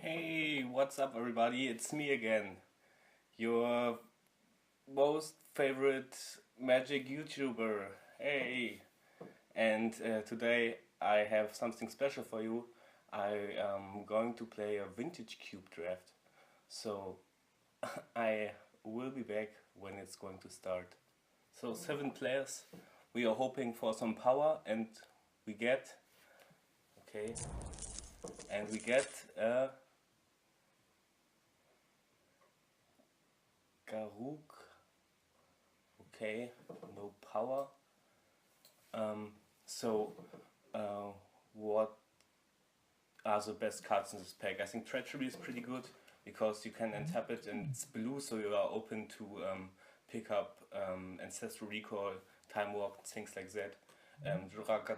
Hey, what's up everybody? It's me again, your most favorite magic YouTuber. Hey! And today I have something special for you. I am going to play a vintage cube draft. So I will be back when it's going to start. So 7 players. We are hoping for some power and we get... Okay. And we get Garuk. Okay, no power. What are the best cards in this pack? I think Treachery is pretty good because you can untap it and it's blue, so you are open to pick up Ancestral Recall, Time Walk, things like that.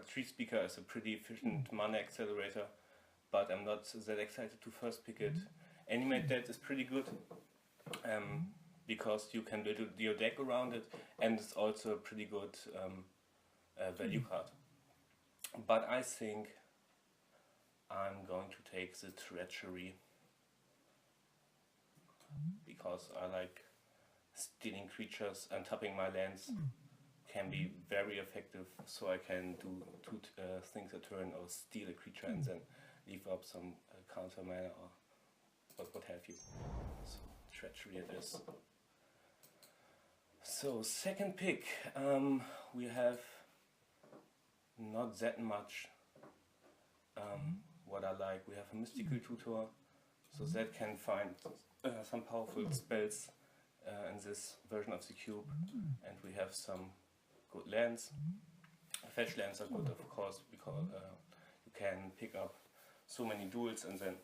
Tree Speaker is a pretty efficient mana accelerator, but I'm not that excited to first pick it. Animate Dead is pretty good because you can build your deck around it, and it's also a pretty good value card. But I think I'm going to take the Treachery because I like stealing creatures and tapping my lands. Can be very effective, so I can do two things a turn or steal a creature and then leave up some counter mana or what have you. So Treachery it is. So second pick, we have not that much what I like. We have a Mystical Tutor, so that can find some powerful spells in this version of the cube, and we have some good lands. Fetch lands are good, of course, because you can pick up so many duels, and then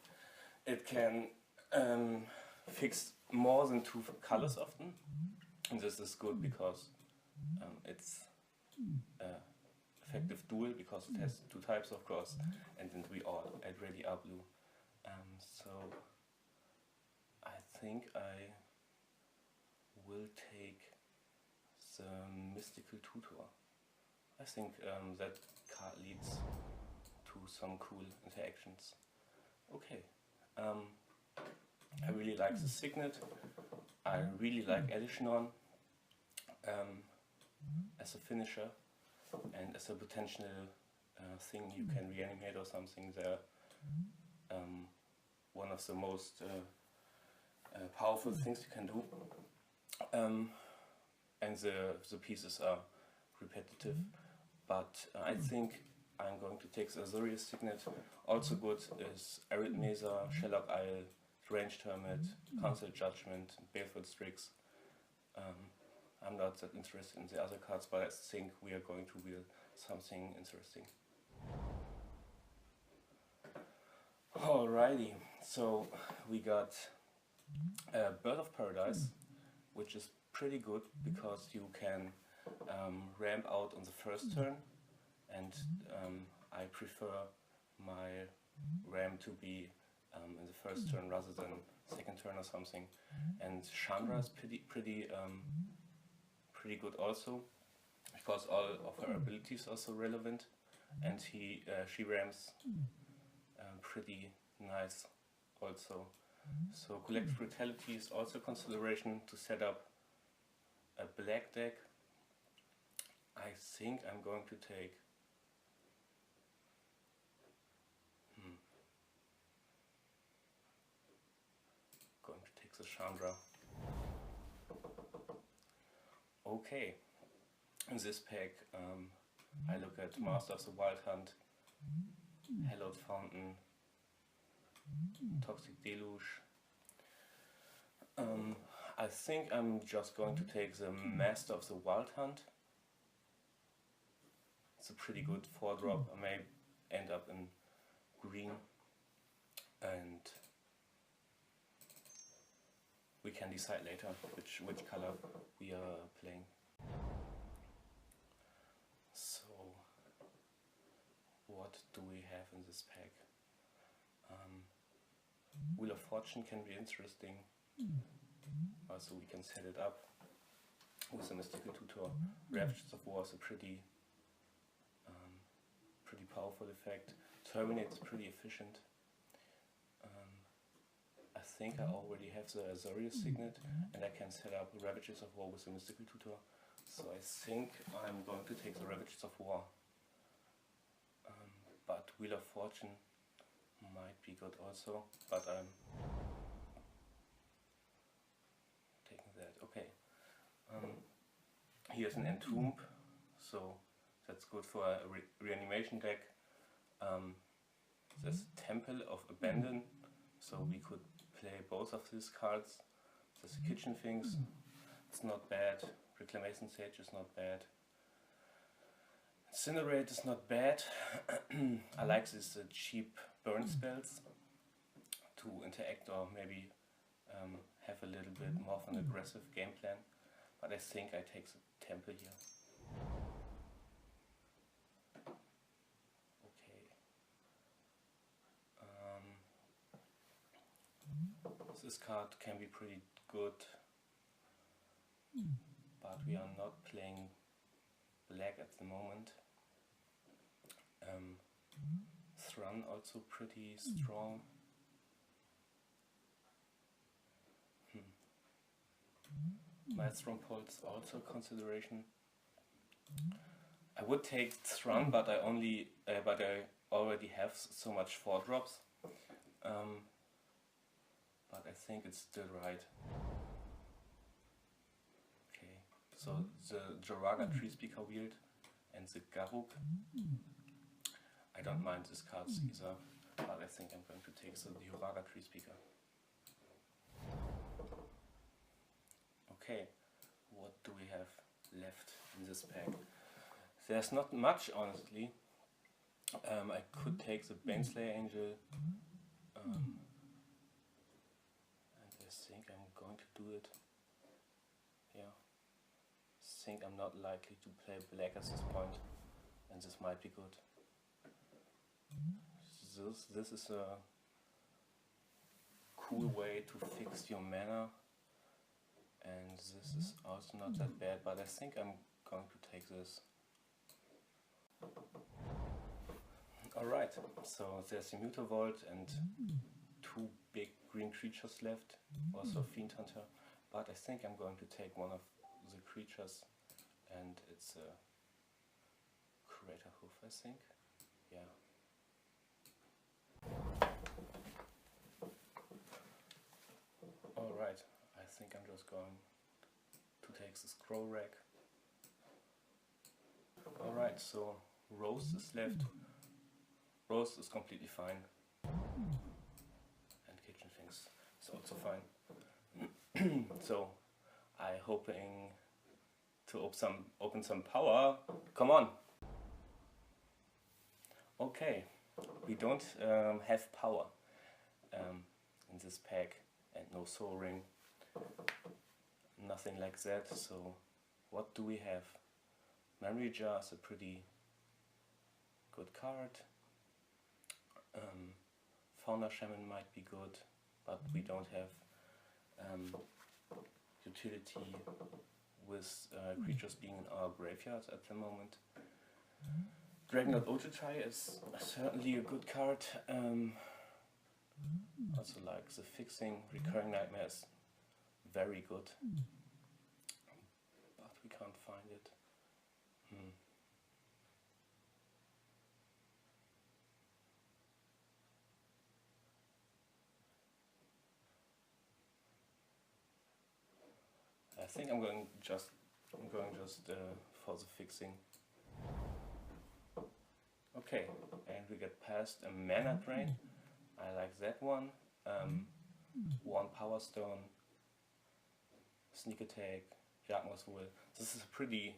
it can fix more than 2 colors often. And this is good because it's effective duel because it has 2 types of cross, and then we all already are blue. So I think I will take the Mystical Tutor. I think that card leads to some cool interactions. Okay, I really like the Signet. I really like Elishanon as a finisher and as a potential thing you can reanimate or something. They're one of the most powerful things you can do. And the pieces are repetitive, but I think I'm going to take the Azorius Signet. Also good is Arid Mesa, Sherlock Isle, Ranged Hermit, Council Judgment, Baleful Strix. I'm not that interested in the other cards, but I think we are going to wheel something interesting. Alrighty, so we got Bird of Paradise, which is pretty good because you can ramp out on the first turn, and I prefer my ram to be in the first turn rather than second turn or something. And Chandra is pretty good also because all of her abilities are so relevant, and she rams pretty nice also. So Collective Brutality is also a consideration to set up a black deck. I think I'm going to take the Chandra. Okay, in this pack I look at Master of the Wild Hunt, Hallowed Fountain, Toxic Deluge. I think I'm just going to take the Master of the Wild Hunt. It's a pretty good 4-drop. I may end up in green, and we can decide later which color we are playing. So what do we have in this pack? Wheel of Fortune can be interesting. Also we can set it up with a Mystical Tutor. Ravagers of War is a pretty powerful effect. Terminate is pretty efficient. think I already have the Azorius signet, and I can set up Ravages of War with the Mystical Tutor. So I think I'm going to take the Ravages of War. But Wheel of Fortune might be good also, but I'm taking that. Okay. Here's an Entomb, so that's good for a reanimation deck. There's Temple of Abandon, so we could play both of these cards. There's the Kitchen Things, it's not bad. Reclamation Sage is not bad. Incinerate is not bad. I like these cheap burn spells to interact or maybe have a little bit more of an aggressive game plan. But I think I take the Temple here. This card can be pretty good, but we are not playing black at the moment. Thrun also pretty strong. Maelstrom Pulse also a consideration. I would take Thrun, but I already have so much 4-drops. But I think it's still right. Okay, so the Joraga Tree Speaker Wield and the Garruk. I don't mind these cards either, but I think I'm going to take the Joraga Tree Speaker. Okay, what do we have left in this pack? There's not much, honestly. I could take the Baneslayer Angel. I think I'm going to do it. Yeah. I think I'm not likely to play black at this point, and this might be good. This is a cool way to fix your mana, and this is also not that bad, but I think I'm going to take this. Alright, so there's a Muta Vault and 2 big green creatures left, also Fiend Hunter, but I think I'm going to take one of the creatures, and it's a Crater Hoof, I think. Yeah. Alright, I think I'm just going to take the Scroll Rack. Alright, so Rose is left. Rose is completely fine. And Kitchen Things is also fine. So I'm hoping to open some power. Come on! Okay, we don't have power in this pack, and no Soul Ring, nothing like that. So what do we have? Memory Jar is a pretty good card. Fauna Shaman might be good, but we don't have utility with creatures being in our graveyard at the moment. Dragonlord Ultratry is certainly a good card. Also like the fixing Recurring Nightmares, very good, but we can't find it. I think I'm going just for the fixing. Okay, and we get past a Mana Drain. I like that one. 1 Power Stone, Sneak Attack, Jagdma's Will. This is a pretty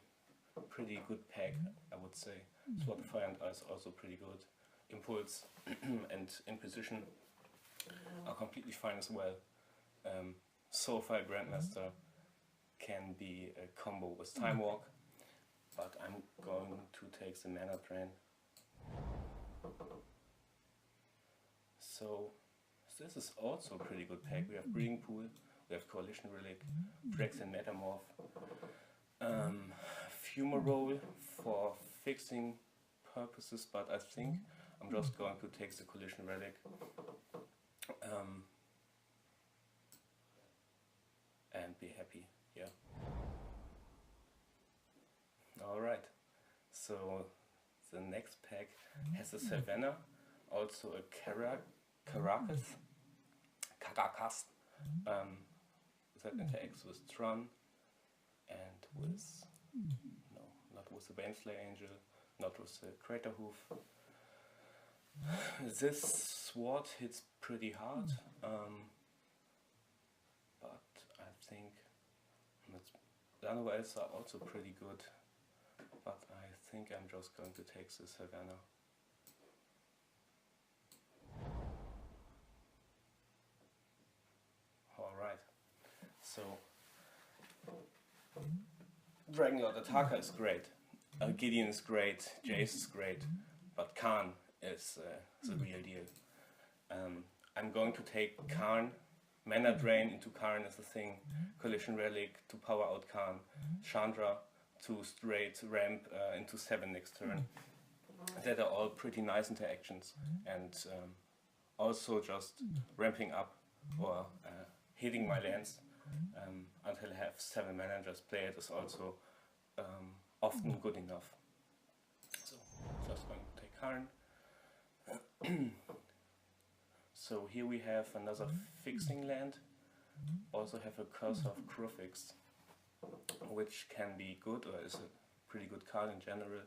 good pack, I would say. Sword of Fire and Ice also pretty good. Impulse and Inquisition are completely fine as well. Soulfire Grandmaster can be a combo with Time Walk, but I'm going to take the Mana Drain. So this is also a pretty good pack. We have Breeding Pool, we have Coalition Relic, Draxen Metamorph, Fumarole for fixing purposes, but I think I'm just going to take the Coalition Relic. be happy. Yeah. Alright, so the next pack has a Savannah, also a Caracas, that interacts with Tron and with, no, not with the Baneslayer Angel, not with the Crater Hoof. This sword hits pretty hard, but I think the otherwise are also pretty good, but I think I'm just going to take the Savannah. Alright, so Dragon Lord Ataka is great, Gideon is great, Jace is great, but Khan is the real deal. I'm going to take Karn, Mana Drain into Karn is the thing, Collision Relic to power out Karn, Chandra to straight ramp into 7 next turn. That are all pretty nice interactions, and also just ramping up or hitting my lands until I have 7 mana and just play it is also often good enough. So just going to take Karn. So here we have another fixing land, also have a Curse of Krufix, which can be good or is a pretty good card in general.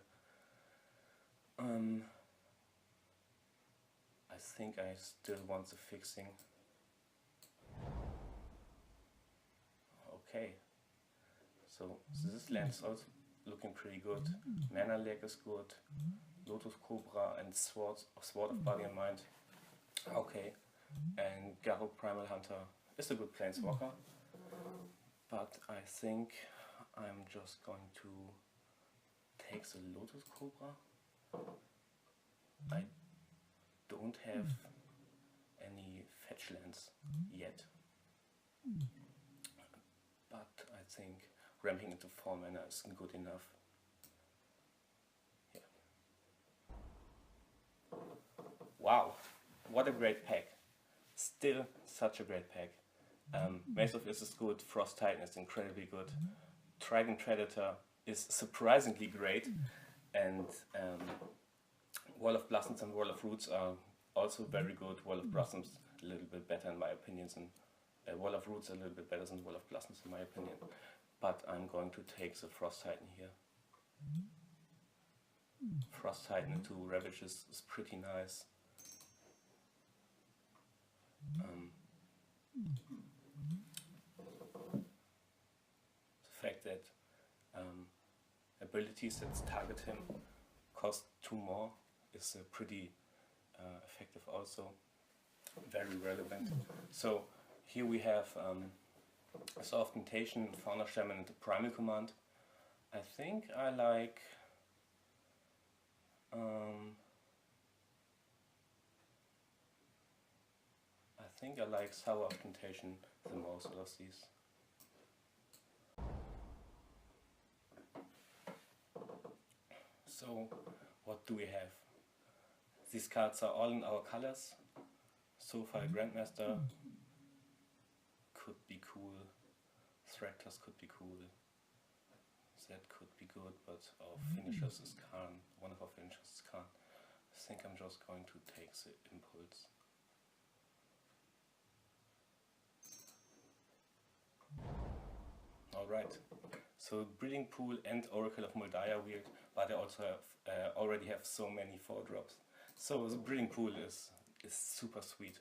I think I still want the fixing. Okay, so this land is also looking pretty good. Mana Leg is good, Lotus Cobra and Sword of Body and Mind. Okay, and Garruk Primal Hunter is a good planeswalker, but I think I'm just going to take the Lotus Cobra. I don't have any fetch lands yet, but I think ramping into 4 mana is good enough. Yeah. Wow, what a great pack. Still such a great pack. Maze of Is good, Frost Titan is incredibly good, Trident Predator is surprisingly great, and Wall of Blossoms and Wall of Roots are also very good. Wall of Blossoms a little bit better in my opinion than Wall of Roots a little bit better than Wall of Blossoms in my opinion. But I'm going to take the Frost Titan here. Frost Titan into Ravages is pretty nice. The fact that abilities that target him cost 2 more is pretty effective also, very relevant. So here we have Soft Mutation, Fauna Shaman and the Primal Command. I think I like Sour Mutation the most out of these. So what do we have? These cards are all in our colors. Soulfire Grandmaster could be cool. Thractors could be cool. That could be good, but our finishers is Karn. One of our finishers is Karn. I think I'm just going to take the Impulse. Alright, so Breeding Pool and Oracle of Moldaya are weird, but I also have, already have so many 4-drops. So the Breeding Pool is super sweet.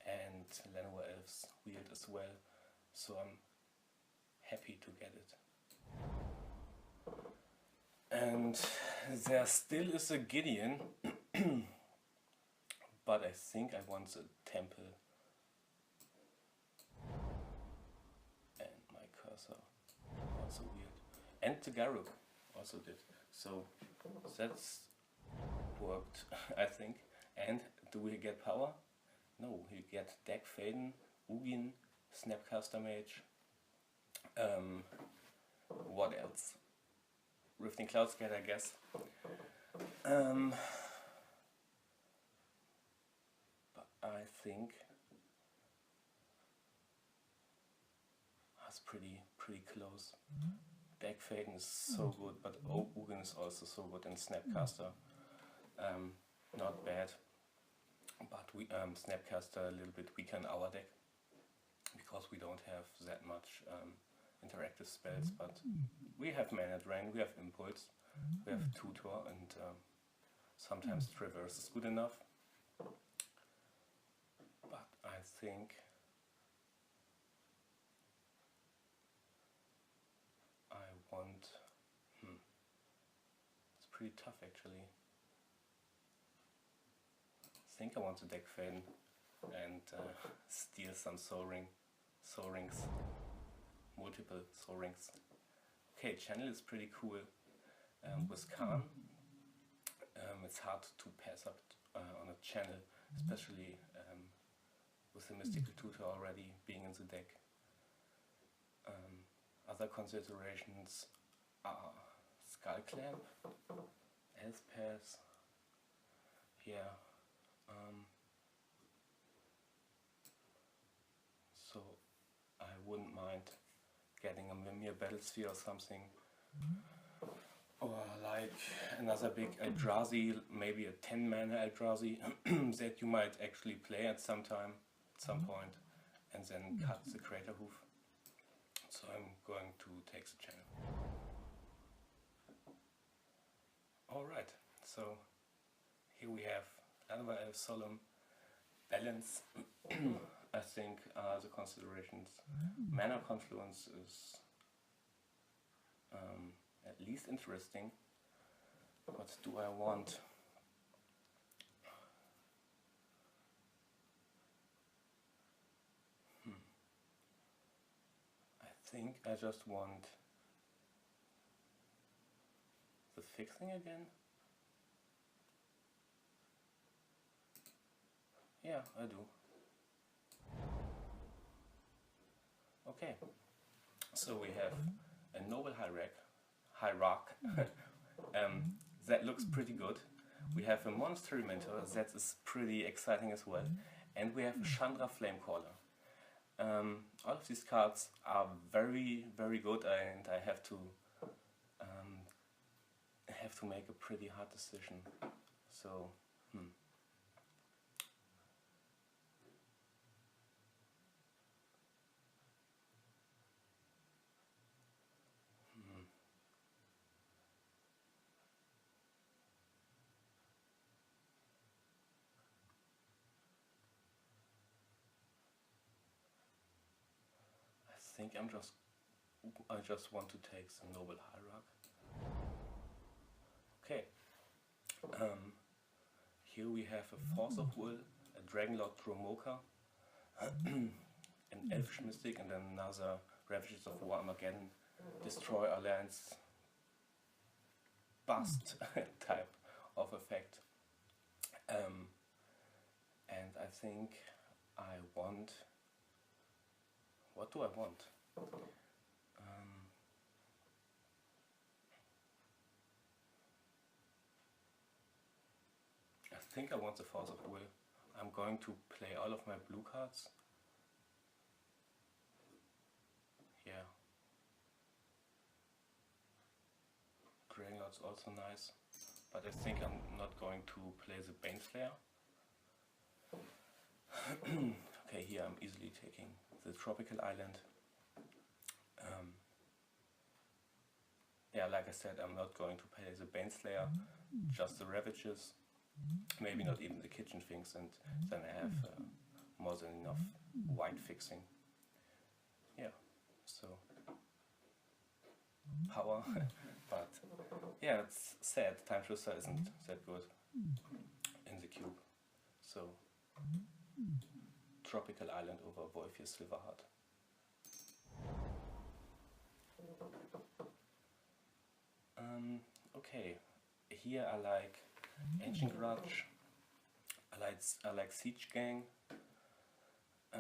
And Llanowar Elves weird as well, so I'm happy to get it. And there still is a Gideon, but I think I want the Temple. And my cursor, also weird. And the Garruk also did. So that's worked, I think. And do we get power? No, we get Deck Faden, Ugin, Snapcaster Mage. What else? Rifting Cloudscape, I guess. But I think was pretty close. Deck fading is so good, but Ugin is also so good in Snapcaster. Not bad, but we Snapcaster a little bit weaker in our deck because we don't have that much interactive spells, but we have Mana Drain, we have Impulse, we have Tutor, and sometimes Traverse is good enough. But I think I want... it's pretty tough actually. I think I want to deck Faden and steal some Soul Rings, multiple Soul Rings. Okay, Channel is pretty cool. With Khan, it's hard to pass up on a Channel, especially with the Mystical Tutor already being in the deck. Other considerations are Skull Clamp, Elspeth, yeah. So I wouldn't mind getting a Mimir Battlesphere or something, or like another big Eldrazi, maybe a 10 mana Eldrazi that you might actually play at some point, and then cut the Crater Hoof. So I'm going to take the Channel. Alright, so here we have Another Elf Solemn, Balance. I think the considerations. Mana Confluence is at least interesting. What do I want? I think I just want the Fixing again. Yeah, I do. Okay, so we have a Noble Hierarch. That looks pretty good. We have a Monastery Mentor, that is pretty exciting as well. And we have a Chandra Flamecaller. All of these cards are very good, and I have to make a pretty hard decision. So, I think I just want to take the Noble Hierarch. Okay. Here we have a Force of Will, a Dragonlord Dromoka, an Elfish Mystic, and then another Ravages of War Armageddon, Destroy our lands, Bust type of effect. And I think I want... What do I want? I think I want the Force of Will. I'm going to play all of my blue cards. Yeah. Dragonlord's also nice, but I think I'm not going to play the Baneslayer. Okay, here I'm easily taking the Tropical Island. Yeah, like I said, I'm not going to play the Baneslayer, just the Ravages, maybe not even the Kitchen Finks, and then I have more than enough white fixing. Yeah, so power, but yeah, it's sad, Time Twister isn't that good in the cube. So Tropical Island over Wolfier's Silverheart. Okay, here I like Ancient Grudge, I like Siege Gang, I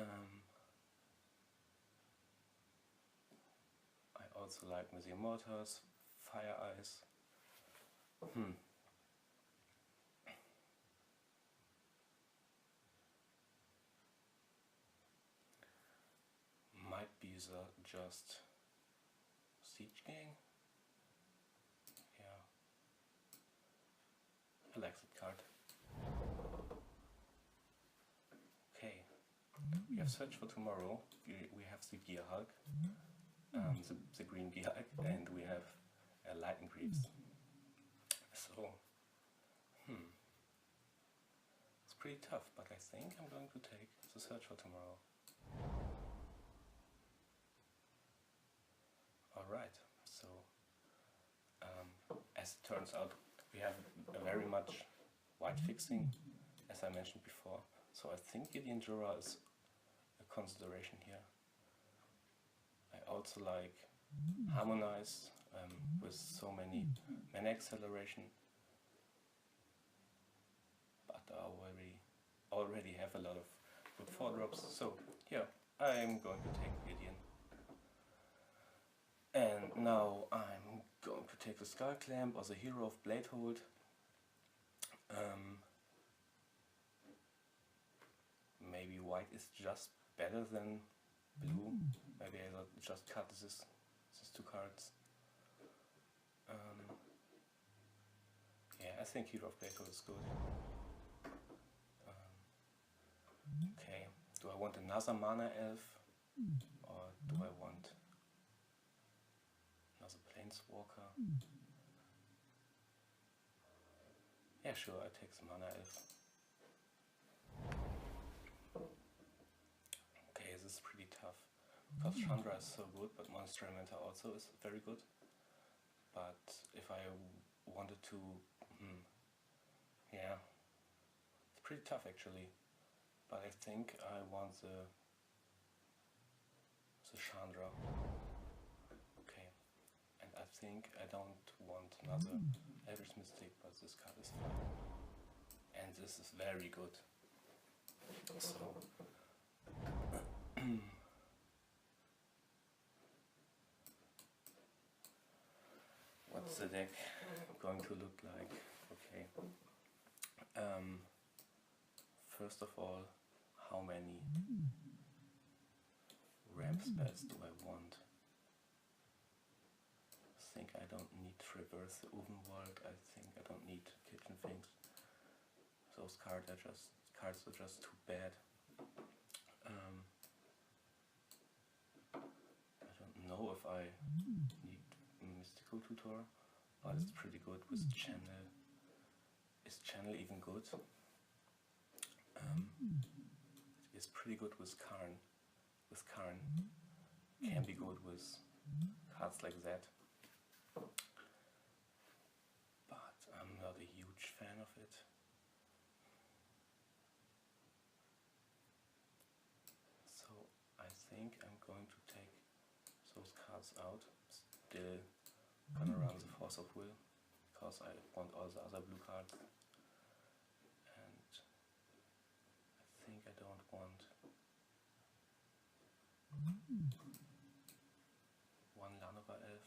also like Museum Mortars, Fire Eyes. Might be these are just Siege Gang. Yeah, I like that card. Okay, we have Search for Tomorrow. We have the Gear Hulk, the green Gear Hulk, and we have Lightning Greaves. So, it's pretty tough, but I think I'm going to take the Search for Tomorrow. Alright, so as it turns out, we have a very much white fixing, as I mentioned before. So I think Gideon Jura is a consideration here. I also like Harmonize with so many mana acceleration, but I already have a lot of good 4-drops. So yeah, I'm going to take Gideon. And now I'm going to take the Skull Clamp or the Hero of Bladehold. Maybe white is just better than blue. Maybe I will just cut these 2 cards. Yeah, I think Hero of Bladehold is good. Okay, do I want another Mana Elf? Or do I want another Planeswalker? Yeah, sure, I take the Mana Elf. Okay, this is pretty tough, because Chandra is so good, but Monster Elementor also is very good. But if I wanted to, yeah, it's pretty tough actually. But I think I want the Chandra. Okay, and I think I don't want another Eldritch Mystic, but this card is fine. And this is very good. So what's the deck going to look like? Okay. First of all, how many ramp spells do I want? I think I don't need Traverse the Ovenwald. I think I don't need Kitchen Things. Those cards are just too bad. I don't know if I need Mystical Tutor, but it's pretty good with Channel. Is Channel even good? It's pretty good with Karn. Can be good with cards like that. But I'm not a huge fan of it. So I think I'm going to take those cards out. Still gonna run the Force of Will, because I want all the other blue cards. And I think I don't want one Lanova Elf.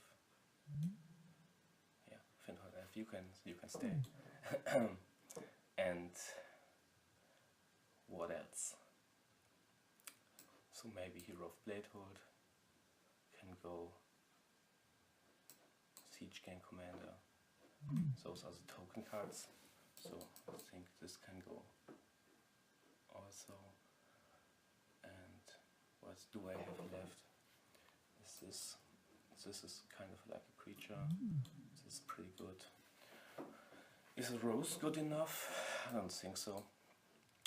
Yeah, Finhold Elf, you can stay. And what else? So maybe Hero of Bladehold can go. Siege Gang Commander. Those are the token cards. So I think this can go also. And what do I have left? This is kind of like a creature. This is pretty good. Is a Roast good enough? I don't think so.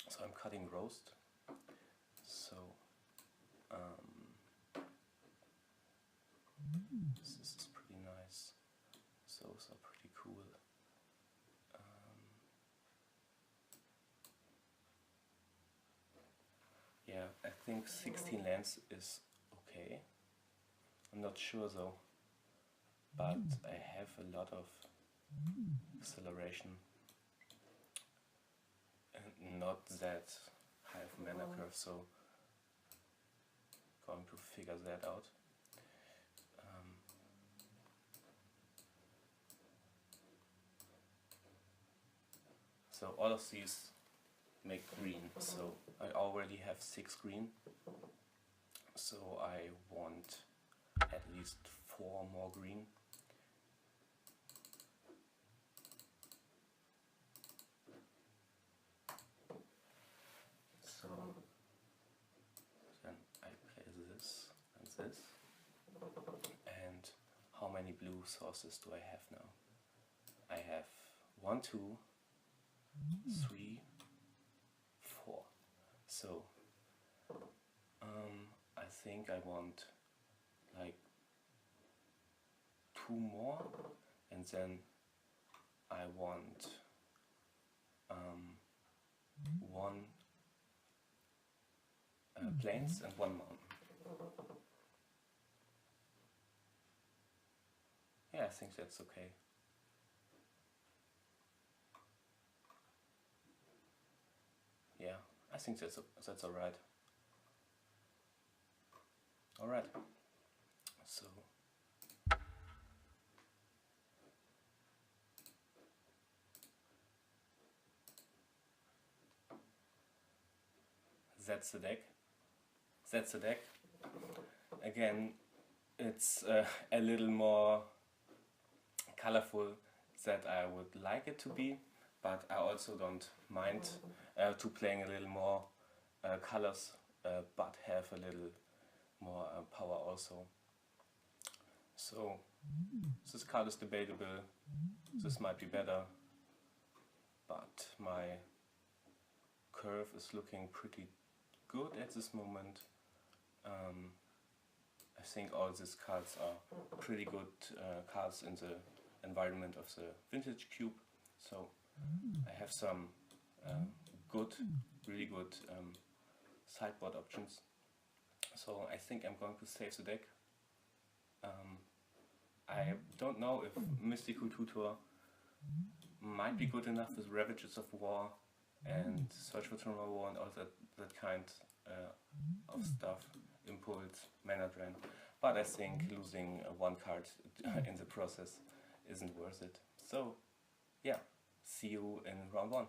So I'm cutting Roast. So this is pretty nice. Those are pretty cool. Yeah, I think 16 lands is okay. I'm not sure though, but I have a lot of acceleration and not that high of mana curve, so going to figure that out. So all of these make green, so I already have 6 green, so I want at least 4 more green. So then I play this and this. And how many blue sources do I have now? I have 1, 2, 3, 4. So I think I want like 2 more, and then I want 1 plains and 1 mountain. Yeah, I think that's okay. Yeah, I think that's alright. Alright, so that's the deck. That's the deck. Again, it's a little more colorful that I would like it to be, but I also don't mind to playing a little more colors, but have a little more power also. So this card is debatable. This might be better, but my curve is looking pretty good at this moment. I think all these cards are pretty good cards in the environment of the vintage cube. So I have some really good sideboard options. So I think I'm going to save the deck. I don't know if Mystical Tutor might be good enough with Ravages of War and Search for Tomorrow War and all that kind of stuff, Impulse, Mana Drain, but I think losing 1 card in the process isn't worth it. So yeah, see you in round 1.